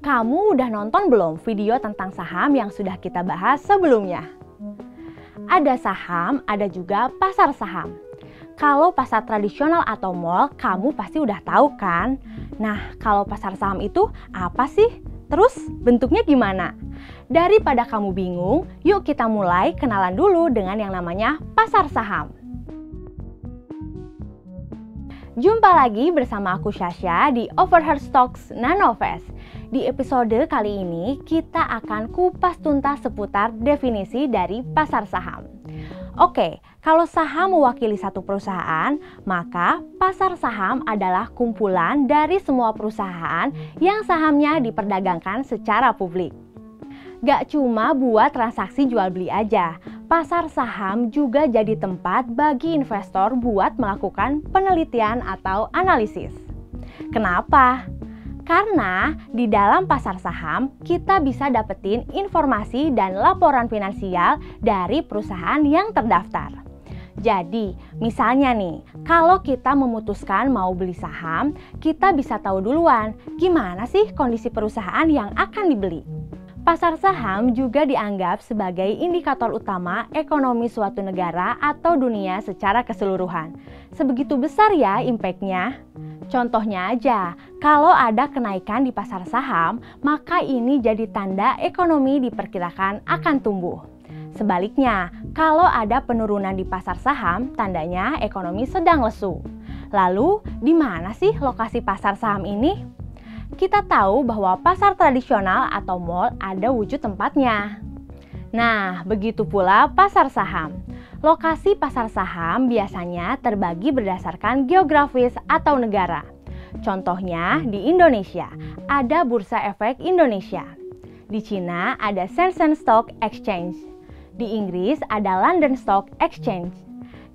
Kamu udah nonton belum video tentang saham yang sudah kita bahas sebelumnya? Ada saham, ada juga pasar saham. Kalau pasar tradisional atau mall, kamu pasti udah tahu kan? Nah, kalau pasar saham itu apa sih? Terus bentuknya gimana? Daripada kamu bingung, yuk kita mulai kenalan dulu dengan yang namanya pasar saham. Jumpa lagi bersama aku Syasha di Overheard Stocks Nanofest. Di episode kali ini kita akan kupas tuntas seputar definisi dari pasar saham. Oke, kalau saham mewakili satu perusahaan, maka pasar saham adalah kumpulan dari semua perusahaan yang sahamnya diperdagangkan secara publik. Gak cuma buat transaksi jual beli aja, pasar saham juga jadi tempat bagi investor buat melakukan penelitian atau analisis. Kenapa? Karena di dalam pasar saham kita bisa dapetin informasi dan laporan finansial dari perusahaan yang terdaftar. Jadi, misalnya nih, kalau kita memutuskan mau beli saham, kita bisa tahu duluan gimana sih kondisi perusahaan yang akan dibeli. Pasar saham juga dianggap sebagai indikator utama ekonomi suatu negara atau dunia secara keseluruhan. Sebegitu besar ya impact-nya. Contohnya aja, kalau ada kenaikan di pasar saham, maka ini jadi tanda ekonomi diperkirakan akan tumbuh. Sebaliknya, kalau ada penurunan di pasar saham, tandanya ekonomi sedang lesu. Lalu, di mana sih lokasi pasar saham ini? Kita tahu bahwa pasar tradisional atau mall ada wujud tempatnya. Nah, begitu pula pasar saham. Lokasi pasar saham biasanya terbagi berdasarkan geografis atau negara. Contohnya di Indonesia, ada Bursa Efek Indonesia. Di Cina ada Shenzhen Stock Exchange. Di Inggris ada London Stock Exchange.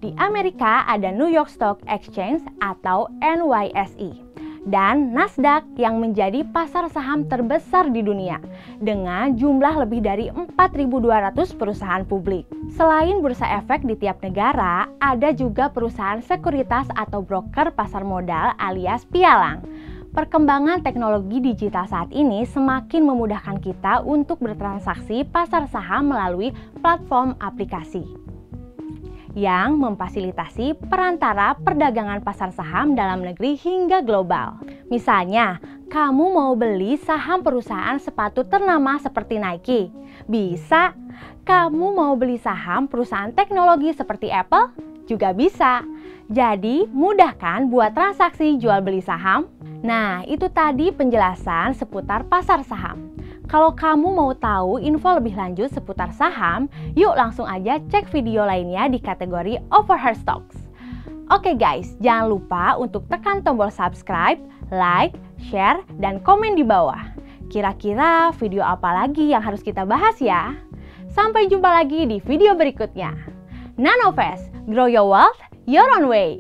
Di Amerika ada New York Stock Exchange atau NYSE. Dan Nasdaq yang menjadi pasar saham terbesar di dunia dengan jumlah lebih dari 4.200 perusahaan publik. Selain bursa efek di tiap negara, ada juga perusahaan sekuritas atau broker pasar modal alias pialang. Perkembangan teknologi digital saat ini semakin memudahkan kita untuk bertransaksi pasar saham melalui platform aplikasi yang memfasilitasi perantara perdagangan pasar saham dalam negeri hingga global. Misalnya, kamu mau beli saham perusahaan sepatu ternama seperti Nike? Bisa. Kamu mau beli saham perusahaan teknologi seperti Apple? Juga bisa. Jadi, mudah kan buat transaksi jual beli saham? Nah, itu tadi penjelasan seputar pasar saham. Kalau kamu mau tahu info lebih lanjut seputar saham, yuk langsung aja cek video lainnya di kategori Overheard Stocks. Oke guys, jangan lupa untuk tekan tombol subscribe, like, share, dan komen di bawah. Kira-kira video apa lagi yang harus kita bahas ya? Sampai jumpa lagi di video berikutnya. Nanofest, grow your wealth your own way.